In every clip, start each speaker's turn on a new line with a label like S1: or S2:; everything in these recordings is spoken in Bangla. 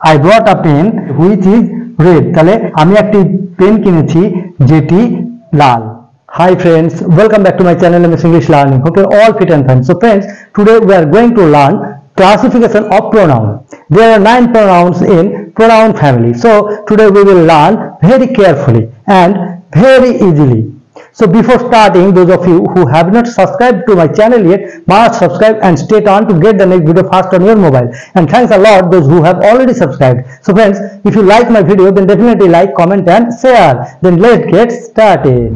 S1: I brought a pen which is red. তাহলে আমি একটি পেন কিনেছি যেটি লাল. Hi friends, welcome back to my channel MS English Learning. Hope you're all fit and fine. So friends, today we are going to learn classification of pronoun. There are 9 pronouns in pronoun family. So today we will learn very carefully and very easily. So before starting, those of you who have not subscribed to my channel yet must subscribe and stay on to get the next video fast on your mobile. And thanks a lot those who have already subscribed. So friends, if you like my video, then definitely like, comment and share. Then let's get started.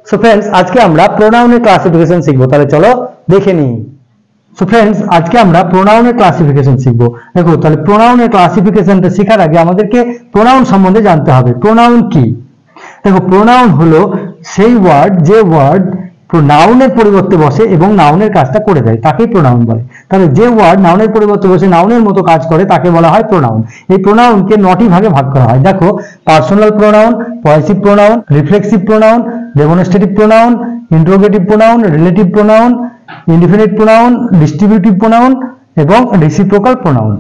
S1: So friends, আজকে আমরা প্রোনাউনের ক্লাসিফিকেশন শিখব. তাহলে চলো দেখে নিই. সো ফ্রেন্ডস, আজকে আমরা প্রোনাউনের ক্লাসিফিকেশন শিখব. দেখো, তাহলে প্রোনাউনের ক্লাসিফিকেশনটা শেখার আগে আমাদেরকে প্রোনাউন সম্বন্ধে জানতে হবে. প্রোনাউন কি? দেখো, প্রোনাউন হলো সেই ওয়ার্ড যে ওয়ার্ড নাউনের পরিবর্তে বসে এবং নাউনের কাজটা করে দেয়, তাকেই প্রোনাউন বলে. তাহলে যে ওয়ার্ড নাউনের পরিবর্তে বসে নাউনের মতো কাজ করে তাকে বলা হয় প্রোনাউন. এই প্রোনাউনকে 9টি ভাগে ভাগ করা হয়. দেখো, personal pronoun, possessive pronoun, reflexive pronoun, demonstrative pronoun, interrogative pronoun, relative pronoun, indefinite pronoun, distributive pronoun এবং রেসিপ্রোকাল প্রোনাউন.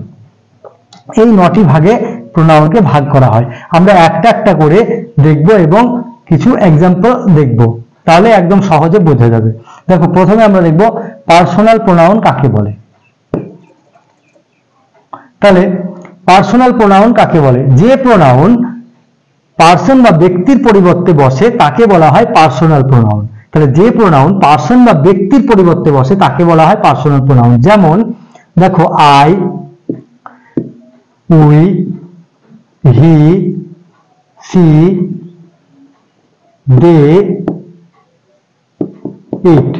S1: এই 9টি ভাগে প্রোনাউনকে ভাগ করা হয়. আমরা একটা একটা করে দেখব এবং কিছু এক্সাম্পল দেখব, তাহলে একদম সহজে বোঝা যাবে. দেখো, প্রথমে আমরা দেখব পার্সোনাল প্রোনাউন কাকে বলে. তাহলে পার্সোনাল প্রোনাউন কাকে বলে? যে প্রোনাউন পার্সন বা ব্যক্তির পরিবর্তে বসে তাকে বলা হয় পার্সোনাল প্রোনাউন. তাহলে যে প্রোনাউন পার্সন বা ব্যক্তির পরিবর্তে বসে তাকে বলা হয় পার্সোনাল প্রোনাউন. যেমন দেখো, I, we, he, she, they, it,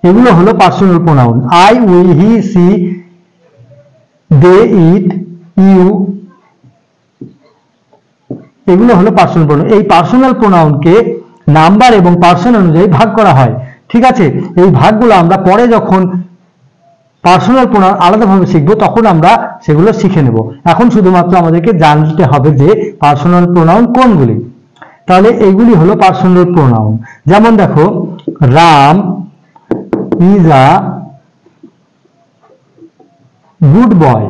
S1: এগুলো হলো personal pronoun. I, we, he, she, they, it, you, এগুলো হলো পার্সোনাল প্রোনাউন. এই পার্সোনাল প্রোনাউনকে নাম্বার এবং পার্সন অনুযায়ী ভাগ করা হয়. ঠিক আছে, এই ভাগগুলো আমরা পরে যখন পার্সোনাল প্রোনাউন আলাদাভাবে শিখবো তখন আমরা সেগুলো শিখে নেব. এখন শুধুমাত্র আমাদেরকে জানতে হবে যে পার্সোনাল প্রোনাউন কোনগুলি. তাহলে এইগুলি হলো পার্সোনাল প্রোনাউন. যেমন দেখো, Ram is a good boy.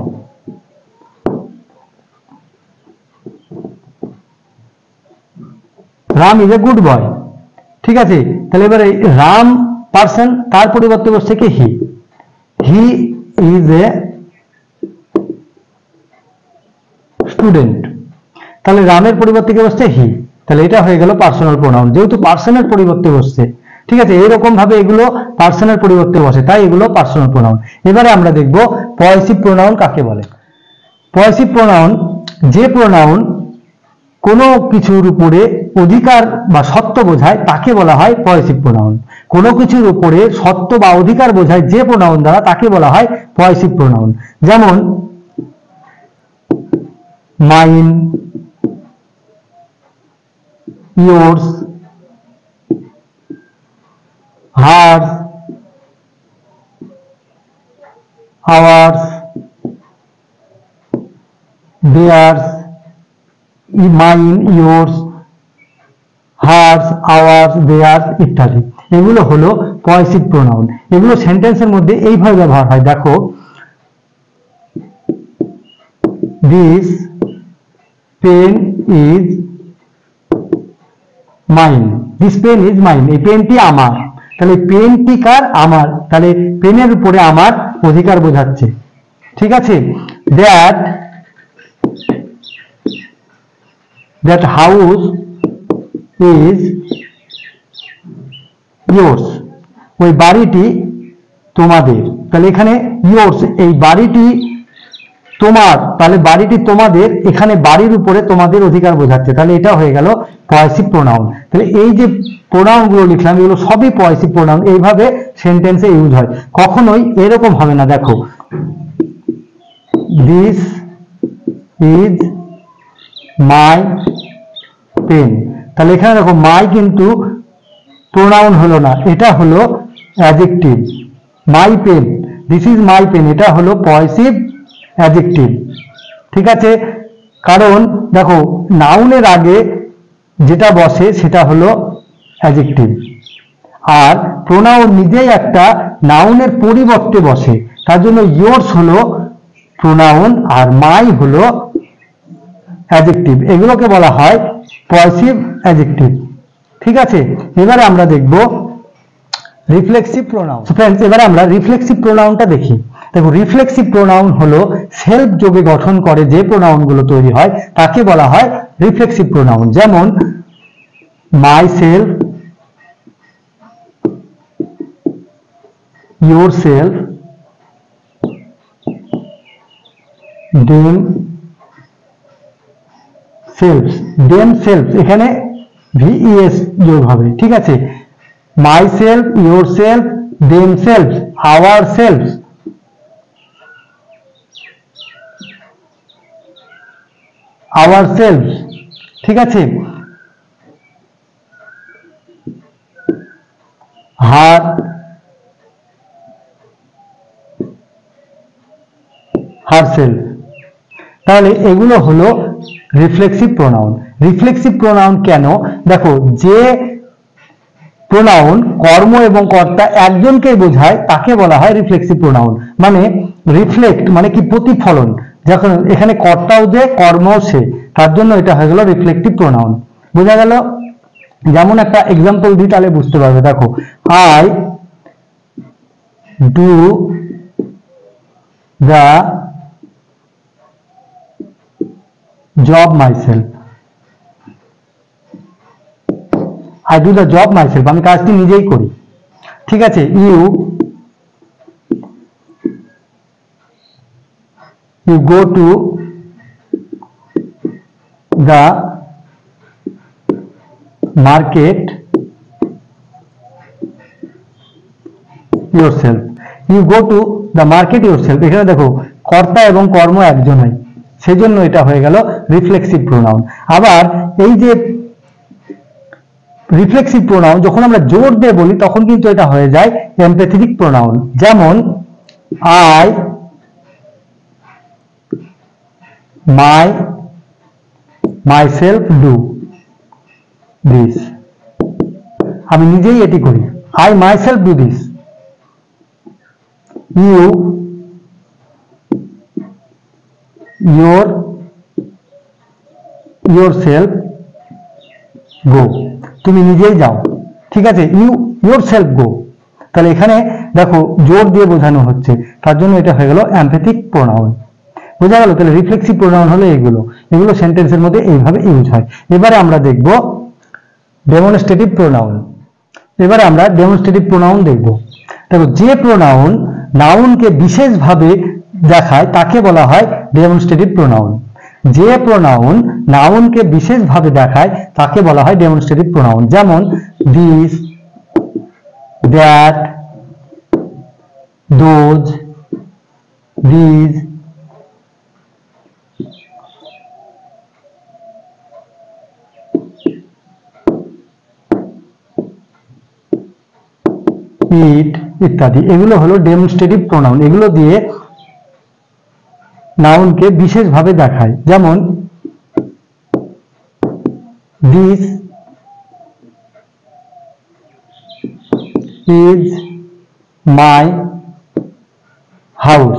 S1: Ram is a good boy. ঠিক আছে, তাহলে এবারে রাম পার্সন, তার পরিবর্তে বসছে কি হি. He is a student. তাহলে রামের পরিবর্তে কি বসছে? হি. তাহলে এটা হয়ে গেল পার্সোনাল প্রোনাউন, যেহেতু পার্সনের পরিবর্তে বসছে. ঠিক আছে, এরকম ভাবে এগুলো পার্সনের পরিবর্তে বসে, তাই এগুলো পার্সোনাল প্রোনাউন. এবারে আমরা দেখব পসেসিভ প্রোনাউন কাকে বলে. পসেসিভ প্রোনাউন যে প্রোনাউন কোনো কিছুর উপরে অধিকার বা সত্ত্ব বোঝায় তাকে বলা হয় পসেসিভ প্রোনাউন. কোনো কিছুর উপরে সত্ত্ব বা অধিকার বোঝায় যে প্রোনাউন দ্বারা তাকে বলা হয় পসেসিভ প্রোনাউন. যেমন mine, yours, hers, ours, theirs, mine, yours, hers, ours, theirs ইত্যাদি. এগুলো হলো পসেসিভ প্রোনাউন. এগুলো সেন্টেন্সের মধ্যে এইভাবে ব্যবহার হয়. দেখো, this pen is mine. This pen is mine. এই পেনটি আমার. তাহলে পেনটি কার? আমার. তাহলে পেনের উপরে আমার অধিকার বোঝাচ্ছে. ঠিক আছে, that house is yours. ওই বাড়িটি তোমাদের. তাহলে এখানে yours, এই বাড়িটি তোমার. তাহলে বাড়িটি তোমাদের, এখানে বাড়ির উপরে তোমাদের অধিকার বোঝাচ্ছে. তাহলে এটা হয়ে গেল পসেসিভ প্রোনাউন. তাহলে এই যে প্রোনাউন গুলো লিখলাম এগুলো সবই পসেসিভ প্রোনাউন. এইভাবে সেন্টেন্সে ইউজ হয়, কখনোই এরকম হবে না. দেখো, দিস ইজ মাই পেন. তাহলে এখানে দেখো, মাই কিন্তু প্রোনাউন হলো না, এটা হলো adjective. My pen, this is my pen, এটা হলো পসেসিভ অ্যাডজেক্টিভ. ঠিক আছে, কারণ দেখো নাউনের আগে যেটা বসে সেটা হলো অ্যাডজেক্টিভ, আর প্রোনাউন নিজেই একটা নাউনের পরিবর্তে বসে, তার জন্য yours হলো প্রোনাউন আর মাই হলো অ্যাডজেক্টিভ, এগুলোকে বলা হয় পজিটিভ অ্যাডজেক্টিভ। ঠিক আছে, এবারে আমরা দেখব রিফ্লেক্সিভ প্রোনাউন। ফ্রেন্ডস, এবারে আমরা রিফ্লেক্সিভ প্রোনাউনটা দেখি। দেখো, রিফ্লেক্সিভ প্রোনাউন হলো সেলফ যোগে গঠন করে যে প্রোনাউনগুলো তৈরি হয় তাকে বলা হয় রিফ্লেক্সিভ প্রোনাউন। যেমন myself, yourself, themselves. Themselves এখানে ভিইএস যোগ হবে। ঠিক আছে, myself, yourself, themselves, ourselves. Ourselves. ঠিক আছে, হার, হার সেলফ। তাহলে এগুলো হলো রিফ্লেক্সিভ প্রোনাউন। রিফ্লেক্সিভ প্রোনাউন কেন? দেখো, যে প্রোনাউন কর্ম এবং কর্তা একজনকেই বোঝায় তাকে বলা হয় রিফ্লেক্সিভ প্রোনাউন। মানে রিফ্লেক্ট মানে কি, প্রতিফলন। যখন এখানে কর্তাও যে, কর্মও সে, তার জন্য এটা হয়ে গেল রিফ্লেক্টিভ প্রোনাউন। বোঝা গেল? যেমন একটা এক্সাম্পল দিই তাহলে বুঝতে পারবে। দেখো, I do the job myself. I do the job myself, আমি কাজটি নিজেই করি। ঠিক আছে, you go to the market yourself, you go to the market yourself। এখানে দেখো, কর্তা এবং কর্ম একজনই, সেজন্য এটা হয়ে গেল রিফ্লেক্সিভ প্রোনাউন। আবার এই যে রিফ্লেক্সিভ প্রোনাউন যখন আমরা জোর দিয়ে বলি তখন কিন্তু এটা হয়ে যায় এমপ্যাথেটিক প্রোনাউন। যেমন আই মাইসেলফ ডু দিস, আমি নিজেই এটি করি। I myself do this. You yourself go, তুমি নিজেই যাও। ঠিক আছে, you yourself go। তাহলে এখানে দেখো জোর দিয়ে বোঝানো হচ্ছে, তার জন্য এটা হয়ে গেল এমপ্যাথিক প্রোনাউন। বোঝা গেল? তাহলে রিফ্লেক্সিভ প্রোনাউন হলো এগুলো সেন্টেন্সের মধ্যে এইভাবে ইউজ হয়। এবারে আমরা দেখব ডেমনস্ট্রেটিভ প্রোনাউন। এবারে আমরা ডেমনস্ট্রেটিভ প্রোনাউন দেখব। দেখো, যে প্রোনাউন নাউনকে বিশেষভাবে দেখায় তাকে বলা হয় ডেমনস্ট্রেটিভ প্রোনাউন। যে প্রোনাউন নাউনকে বিশেষভাবে দেখায় তাকে বলা হয় ডেমনস্ট্রেটিভ প্রোনাউন। যেমন দিস, দ্যাট, দোজ, দিজ, ইট ইত্যাদি। এগুলো হলো ডেমনস্ট্রেটিভ প্রোনাউন। এগুলো দিয়ে নাউনকে বিশেষভাবে দেখায়। যেমন দিস ইজ মাই হাউস।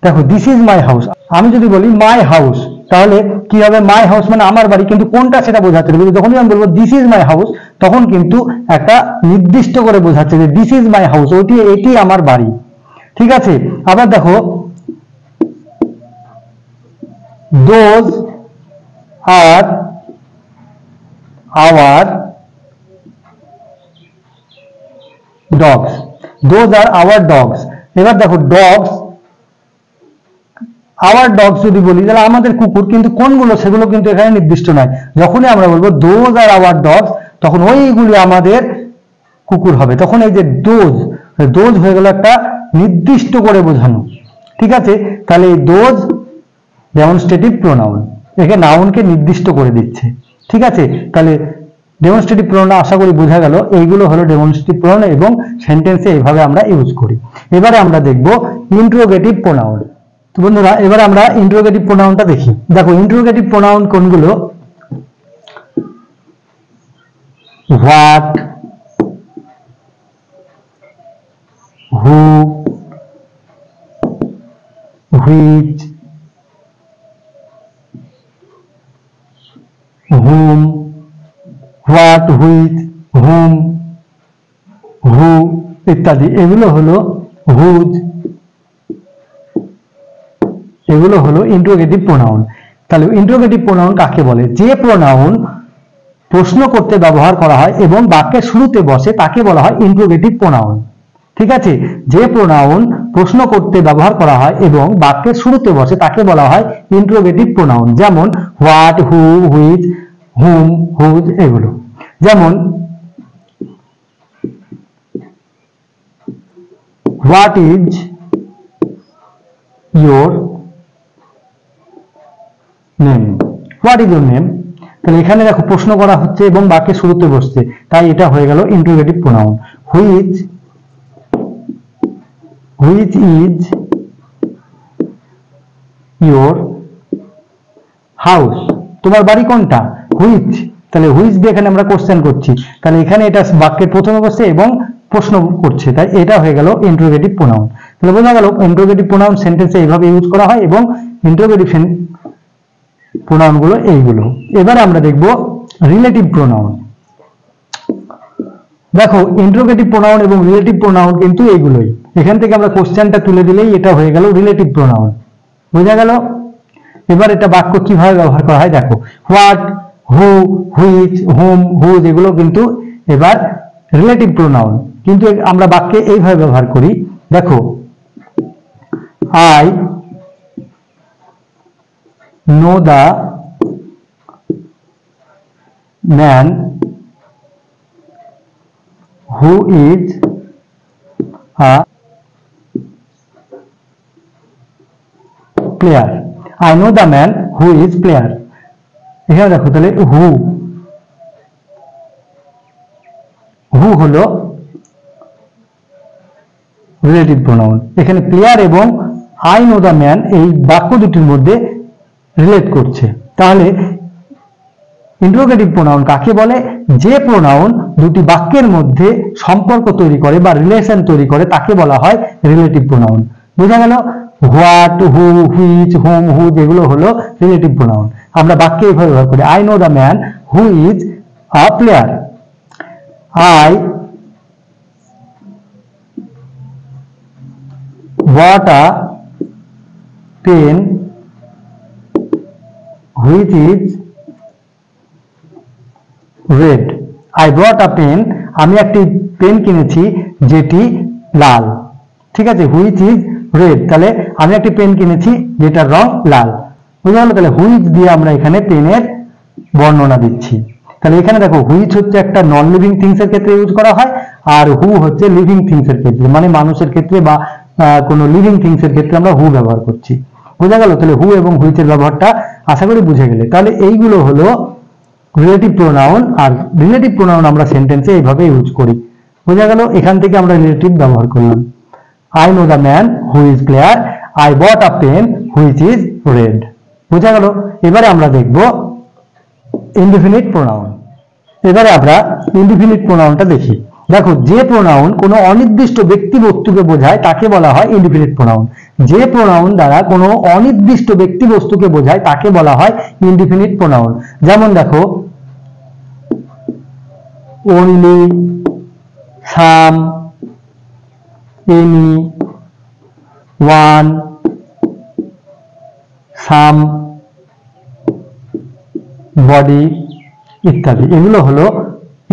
S1: দেখো, দিস ইজ মাই হাউস, আমি যদি বলি মাই হাউস তাহলে কি হবে? মাই হাউস মানে আমার বাড়ি, কিন্তু কোনটা সেটা বোঝাতে হবে। যখনই আমি বলবো দিস ইজ মাই হাউস তখন কিন্তু একটা নির্দিষ্ট করে বোঝাচ্ছে যে দিস ইজ মাই হাউস, এটি আমার বাড়ি। ঠিক আছে, আবার দেখো, those are our dogs, those are our dogs। এবার দেখো, dogs our dogs যদি বলি তাহলে আমাদের কুকুর, কিন্তু কোনগুলো সেগুলো কিন্তু এখানে নির্দিষ্ট নয়। যখনই আমরা বলবো those are our dogs তখন ওইগুলি আমাদের কুকুর হবে। তখন এই যে doze হয়ে গেল একটা নির্দিষ্ট করে বোঝানো। ঠিক আছে, তাহলে এই doze ডেমনস্ট্রেটিভ প্রোনাউন, একে নাউনকে নির্দিষ্ট করে দিচ্ছে। ঠিক আছে, তাহলে ডেমনস্ট্রেটিভ প্রোনাউন আশা করি বোঝা গেল। এইগুলো হলো ডেমনস্ট্রেটিভ প্রোনাউন এবং সেন্টেন্সে এইভাবে আমরা ইউজ করি। এবারে আমরা দেখব ইন্টারোগেটিভ প্রোনাউন। তো বন্ধুরা, এবারে আমরা ইন্টারোগেটিভ প্রোনাউনটা দেখি। দেখো, ইন্টারোগেটিভ প্রোনাউন কোনগুলো? What, who, which, whom, what, which, whom, who ইত্যাদি। এগুলো হলো হুজ, এগুলো হলো ইন্টারোগেটিভ প্রোনাউন। তাহলে ইন্টারোগেটিভ প্রোনাউন কাকে বলে? যে প্রোনাউন প্রশ্ন করতে ব্যবহার করা হয় এবং বাক্যের শুরুতে বসে তাকে বলা হয় ইন্টারোগেটিভ প্রোনাউন। ঠিক আছে, যে প্রোনাউন প্রশ্ন করতে ব্যবহার করা হয় এবং বাক্যের শুরুতে বসে তাকে বলা হয় ইন্টারোগেটিভ প্রোনাউন। যেমন what, who, which, whom, whose এগুলো। যেমন what is your name, what is your name. তাহলে এখানে দেখো প্রশ্ন করা হচ্ছে এবং বাক্যের শুরুতে বসছে, তাই এটা হয়ে গেল interrogative pronoun. Which, which is your house, তোমার বাড়ি কোনটা? হুইচ, তাহলে হুইচ দিয়ে এখানে আমরা কোশ্চেন করছি, তাহলে এখানে এটা বাক্যের প্রথমে বসছে এবং প্রশ্ন করছে, তাই এটা হয়ে গেল ইন্টারোগেটিভ প্রোনাউন। তাহলে বোঝা গেল ইন্টারোগেটিভ প্রোনাউন সেন্টেন্সে এইভাবে ইউজ করা হয় এবং ইন্টারোগেটিভ প্রোনাউন গুলো এইগুলো। এবারে আমরা দেখব রিলেটিভ প্রোনাউন। দেখো ইন্টারোগেটিভ প্রোনাউন এবং রিলেটিভ প্রোনাউন কিন্তু এইগুলোই, এখান থেকে আমরা কোশ্চেনটা তুলে দিলেই এটা হয়ে গেল রিলেটিভ প্রোনাউন। বোঝা গেল? এবার এটা বাক্য কিভাবে ব্যবহার করা হয় দেখো, what, who, which, whom, whose এগুলো কিন্তু এবার রিলেটিভ প্রোনাউন, কিন্তু আমরা বাক্যে এইভাবে ব্যবহার করি। দেখো I know the man who is a player, I know the man who is player। এখানে দেখো তাহলে হু হলো রিলেটিভ প্রোনাউন, এখানে প্লেয়ার এবং আই নো দ্য ম্যান এই বাক্য দুটির মধ্যে রিলেট করছে। তাহলে ইন্টারোগেটিভ প্রোনাউন কাকে বলে? যে প্রোনাউন দুটি বাক্যের মধ্যে সম্পর্ক তৈরি করে বা রিলেশন তৈরি করে তাকে বলা হয় রিলেটিভ প্রোনাউন। বোঝা গেল? What, who, which, whom, whose এগুলো হলো রিলেটিভ প্রোনাউন। আমরা বাক্যে এইভাবে ব্যবহার করি, I know the man who is a player, I bought a pen which is red, I bought a pen আমি একটি পেন কিনেছি যেটি লাল। ঠিক আছে, which is red, তাহলে আমি একটি পেন কিনেছি যেটার রং লাল। বুঝা গেল? তাহলে হুইচ দিয়ে আমরা এখানে পেনের বর্ণনা দিচ্ছি। তাহলে এখানে দেখো হুইচ হচ্ছে একটা নন লিভিং থিংস এর ক্ষেত্রে ইউজ করা হয়, আর হু হচ্ছে লিভিং থিংস এর ক্ষেত্রে, মানে মানুষের ক্ষেত্রে বা কোনো লিভিং থিংস এর ক্ষেত্রে আমরা হু ব্যবহার করছি। বোঝা গেল? তাহলে হু এবং হুইচের ব্যবহারটা আশা করি বুঝে গেলে। তাহলে এইগুলো হলো রিলেটিভ প্রোনাউন, আর রিলেটিভ প্রোনাউন আমরা সেন্টেন্সে এইভাবে ইউজ করি। বোঝা গেল? এখান থেকে আমরা রিলেটিভ ব্যবহার করলাম, I know the man who is player, I bought a pen which is red. বোঝা গেল? এবারে আমরা দেখব ইনডিফিনিট প্রোনাউন। এবারে আমরা ইনডিফিনিট প্রোনাউনটা দেখি। দেখো যে প্রোনাউন কোনো অনির্দিষ্ট ব্যক্তি বস্তুকে বোঝায় তাকে বলা হয় ইনডিফিনিট প্রোনাউন। যে প্রোনাউন দ্বারা কোনো অনির্দিষ্ট ব্যক্তি বস্তুকে বোঝায় তাকে বলা হয় ইনডিফিনিট প্রোনাউন। যেমন দেখো only, some, any, one, some, body ইত্যাদি, এগুলো হলো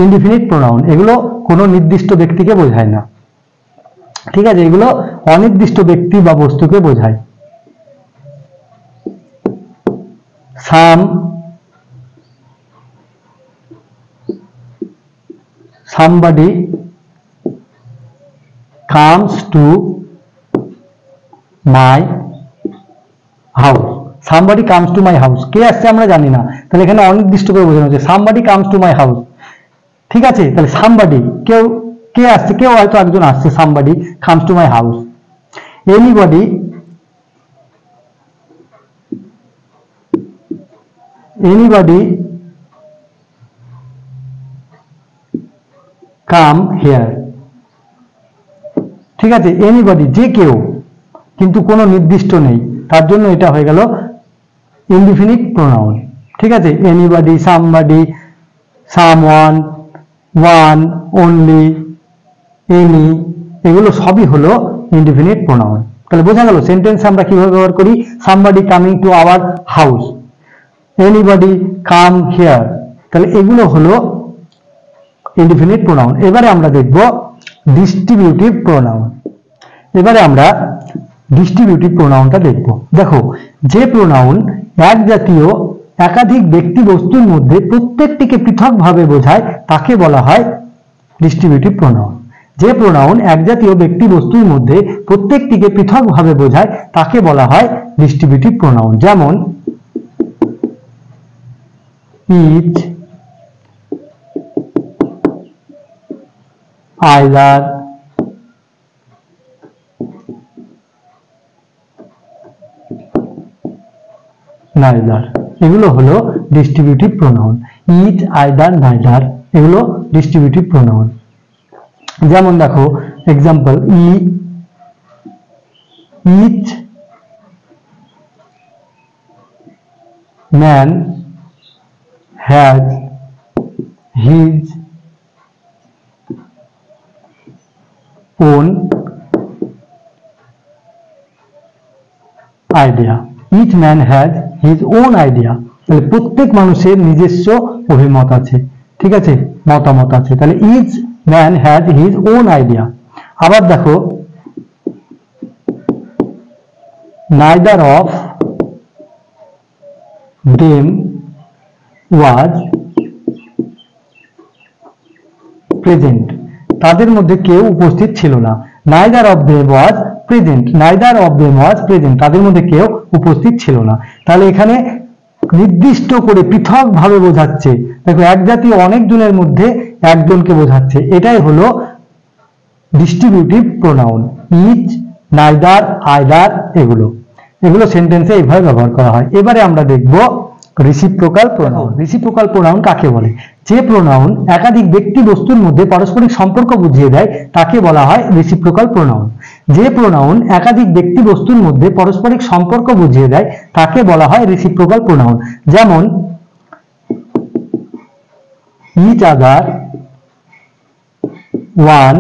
S1: ইনডিফিনিট প্রোনাউন। এগুলো কোনো নির্দিষ্ট ব্যক্তিকে বোঝায় না। ঠিক আছে, এগুলো অনির্দিষ্ট ব্যক্তি বা বস্তুকে বোঝায়। some, somebody comes to my house, somebody comes to my house, কে আসছে আমরা জানি না, তাহলে এখানে অনির্দিষ্ট করে বোঝানো হচ্ছে somebody comes to my house। ঠিক আছে, তাহলে somebody কেউ, কে আসছে, কেউ হয়তো একজন আসছে, somebody comes to my house। anybody, anybody come here। ঠিক আছে, এনিবডি যে কেউ, কিন্তু কোনো নির্দিষ্ট নেই, তার জন্য এটা হয়ে গেল ইনডিফিনিট প্রোনাউন। ঠিক আছে, anybody, somebody, someone, one, only, any, এগুলো সবই হলো ইনডিফিনিট প্রোনাউন। তাহলে বোঝা গেল সেন্টেন্সে আমরা কিভাবে ব্যবহার করি। Somebody coming to our house, anybody come here, তাহলে এগুলো হলো ইনডিফিনিট প্রোনাউন। এবারে আমরা দেখব ডিস্ট্রিবিউটিভ প্রোনাউন। এবারে আমরা ডিস্ট্রিবিউটিভ প্রোনাউনটা দেখব। দেখো, যে প্রোনাউন এক জাতীয় একাধিক ব্যক্তি বস্তুর মধ্যে প্রত্যেকটিকে পৃথকভাবে বোঝায় তাকে বলা হয় ডিস্ট্রিবিউটিভ প্রোনাউন। যে প্রোনাউন এক জাতীয় ব্যক্তি বস্তুর মধ্যে প্রত্যেকটিকে পৃথকভাবে বোঝায় তাকে বলা হয় ডিস্ট্রিবিউটিভ প্রোনাউন। যেমন ইচ, আইদার, নাইদার, এগুলো হলো distributive pronoun. Each, either, neither এগুলো ডিস্ট্রিবিউটিভ প্রোনাউন। যেমন দেখো example, each man has his own idea. Each man has his own idea, তাহলে প্রত্যেক মানুষের নিজস্ব অভিমত আছে, ঠিক আছে, মতামত আছে। তাহলে each man has his own idea. আবার দেখো, neither of them was present, তাদের মধ্যে কেউ উপস্থিত ছিল না। neither of them was present, neither of them was present, তাদের মধ্যে কেউ উপস্থিত ছিল না। তাহলে এখানে নির্দিষ্ট করে পৃথকভাবে বোঝাচ্ছে। দেখো, এক জাতীয় অনেকজনের মধ্যে একজনকে বোঝাচ্ছে, এটাই হলো distributive pronoun. Each, neither, either এগুলো সেন্টেন্সে এইভাবে ব্যবহার করা হয়। এবারে আমরা দেখব রেসিপ্রোকাল প্রোনাউন। রেসিপ্রোকাল প্রোনাউন কাকে বলে? যে প্রোনাউন একাধিক ব্যক্তি বস্তুর মধ্যে পারস্পরিক সম্পর্ক বুঝিয়ে দেয় তাকে বলা হয় রেসিপ্রোকাল প্রোনাউন। যে প্রোনাউন একাধিক ব্যক্তি বস্তুর মধ্যে পারস্পরিক সম্পর্ক বুঝিয়ে দেয় তাকে বলা হয় রেসিপ্রোকাল প্রোনাউন। যেমন each other, one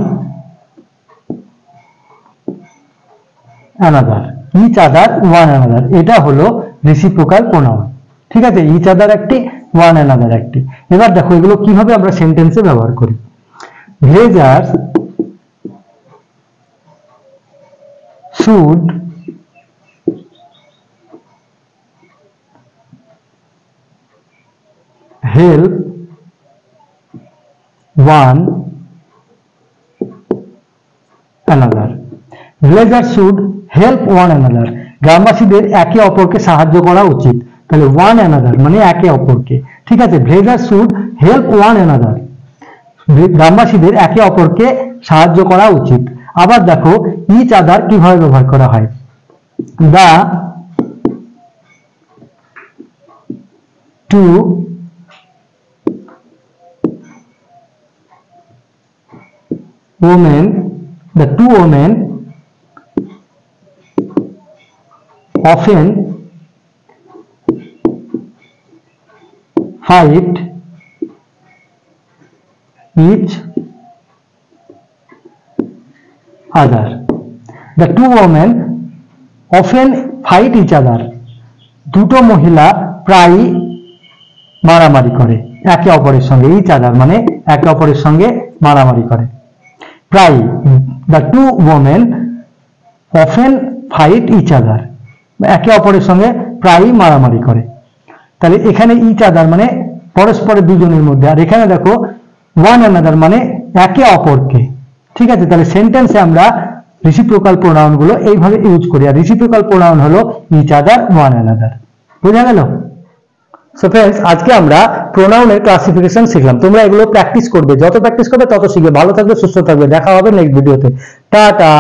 S1: another, each other, one another, এটা হলো রেসিপ্রোকাল প্রোনাউন। ঠিক আছে, each other একটি, one another একটি। এবার দেখো এগুলো কিভাবে আমরা সেন্টেন্সে ব্যবহার করি। villagers should help one another, villagers should help one another, গ্রামবাসীদের একে অপরকে সাহায্য করা উচিত। তাহলে one another মানে একে অপরকে, ঠিক আছে, villagers should help one another, গ্রামবাসীদের একে অপরকে সাহায্য করা উচিত। আবার দেখো each other কিভাবে ব্যবহার করা হয়। the two women often fight each other, the two women often fight each other, দুটো মহিলা প্রায়ই মারামারি করে একে অপরের সঙ্গে। each other মানে একে অপরের সঙ্গে মারামারি করে, প্রায়। the two women often fight each other, একে অপরের সঙ্গে প্রায়ই মারামারি করে। তাহলে এখানে each other মানে পরস্পরের দুজনের মধ্যে, আর এখানে দেখো one another মানে একে অপরকে। ঠিক আছে, তাহলে সেন্টেন্সে আমরা রেসিপ্রোকাল প্রোনাউন গুলো এইভাবে ইউজ করি, আর রেসিপ্রোকাল প্রোনাউন হলো each other, one another। বুঝা গেল? সো फ्रेंड्स, আজকে আমরা প্রোনাউনের ক্লাসিফিকেশন শিখলাম। তোমরা এগুলো প্র্যাকটিস করবে, যত প্র্যাকটিস করবে তত শিখবে। ভালো থাকবে, সুস্থ থাকবে, দেখা হবে নেক্সট ভিডিওতে। টাটা।